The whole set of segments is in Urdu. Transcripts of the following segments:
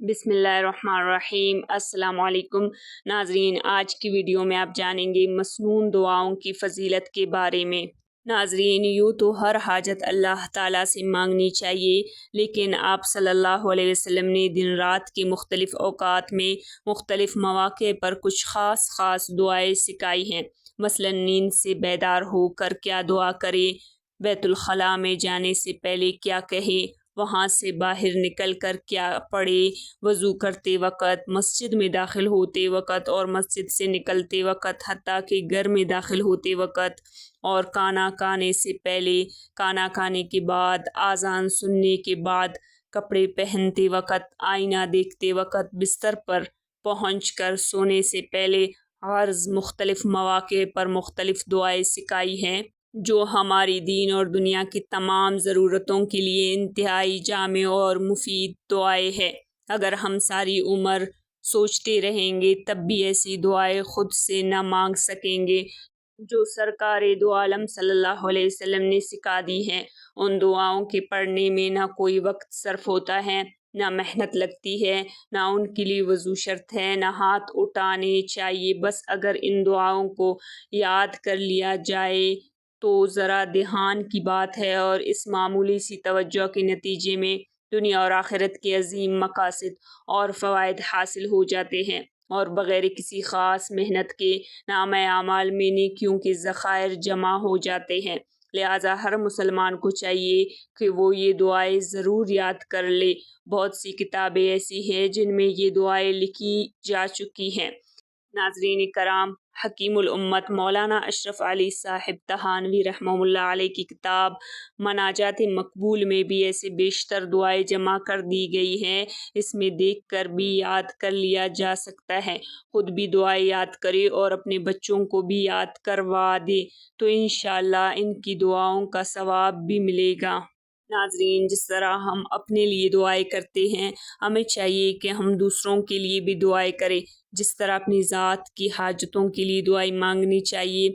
بسم اللہ الرحمن الرحیم۔ السلام علیکم ناظرین، آج کی ویڈیو میں آپ جانیں گے مسنون دعاؤں کی فضیلت کے بارے میں۔ ناظرین، یوں تو ہر حاجت اللہ تعالیٰ سے مانگنی چاہیے، لیکن آپ صلی اللہ علیہ وسلم نے دن رات کے مختلف اوقات میں مختلف مواقع پر کچھ خاص دعائیں سکھائی ہیں۔ مثلا نیند سے بیدار ہو کر کیا دعا کرے، بیت الخلاء میں جانے سے پہلے کیا کہے، وہاں سے باہر نکل کر کیا پڑھے، وضو کرتے وقت، مسجد میں داخل ہوتے وقت اور مسجد سے نکلتے وقت، حتیٰ کہ گھر میں داخل ہوتے وقت اور کھانا کھانے سے پہلے، کھانا کھانے کے بعد، اذان سننے کے بعد، کپڑے پہنتے وقت، آئینہ دیکھتے وقت، بستر پر پہنچ کر سونے سے پہلے، مختلف مواقع پر مختلف دعائیں سکھائی ہیں جو ہماری دین اور دنیا کی تمام ضرورتوں کے لیے انتہائی جامع اور مفید دعائیں ہیں۔ اگر ہم ساری عمر سوچتے رہیں گے تب بھی ایسی دعائیں خود سے نہ مانگ سکیں گے جو سرکار دو عالم صلی اللہ علیہ وسلم نے سکھا دی ہیں۔ ان دعاؤں کے پڑھنے میں نہ کوئی وقت صرف ہوتا ہے، نہ محنت لگتی ہے، نہ ان کے لیے وضو شرط ہے، نہ ہاتھ اٹھانے چاہیے۔ بس اگر ان دعاؤں کو یاد کر لیا جائے تو ذرا دھیان کی بات ہے، اور اس معمولی سی توجہ کے نتیجے میں دنیا اور آخرت کے عظیم مقاصد اور فوائد حاصل ہو جاتے ہیں، اور بغیر کسی خاص محنت کے نامہ اعمال میں نیکیوں کے ذخائر جمع ہو جاتے ہیں۔ لہٰذا ہر مسلمان کو چاہیے کہ وہ یہ دعائیں ضرور یاد کر لے۔ بہت سی کتابیں ایسی ہیں جن میں یہ دعائیں لکھی جا چکی ہیں۔ ناظرین کرام، حکیم الامت مولانا اشرف علی صاحب تھانوی رحمہ اللہ علیہ کی کتاب مناجات مقبول میں بھی ایسے بیشتر دعائیں جمع کر دی گئی ہیں۔ اس میں دیکھ کر بھی یاد کر لیا جا سکتا ہے۔ خود بھی دعائیں یاد کرے اور اپنے بچوں کو بھی یاد کروا دے تو انشاءاللہ ان کی دعاؤں کا ثواب بھی ملے گا۔ ناظرین، جس طرح ہم اپنے لیے دعائیں کرتے ہیں، ہمیں چاہیے کہ ہم دوسروں کے لیے بھی دعائیں کریں۔ جس طرح اپنی ذات کی حاجتوں کے لیے دعائیں مانگنی چاہیے،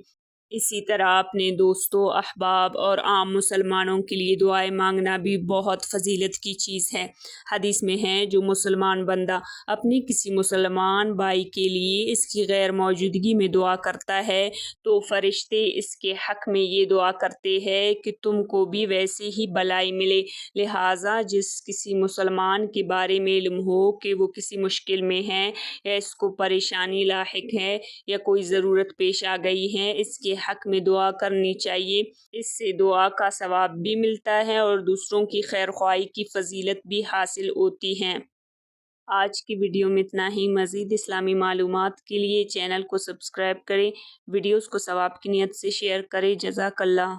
اسی طرح اپنے دوستوں، احباب اور عام مسلمانوں کے لیے دعائیں مانگنا بھی بہت فضیلت کی چیز ہے۔ حدیث میں ہے، جو مسلمان بندہ اپنے کسی مسلمان بھائی کے لیے اس کی غیر موجودگی میں دعا کرتا ہے تو فرشتے اس کے حق میں یہ دعا کرتے ہیں کہ تم کو بھی ویسے ہی بھلائی ملے۔ لہٰذا جس کسی مسلمان کے بارے میں علم ہو کہ وہ کسی مشکل میں ہے، یا اس کو پریشانی لاحق ہے، یا کوئی ضرورت پیش آ گئی ہے، اس کے حق میں دعا کرنی چاہیے۔ اس سے دعا کا ثواب بھی ملتا ہے اور دوسروں کی خیر خواہی کی فضیلت بھی حاصل ہوتی ہے۔ آج کی ویڈیو میں اتنا ہی۔ مزید اسلامی معلومات کے لیے چینل کو سبسکرائب کریں، ویڈیوز کو ثواب کی نیت سے شیئر کریں۔ جزاک اللہ۔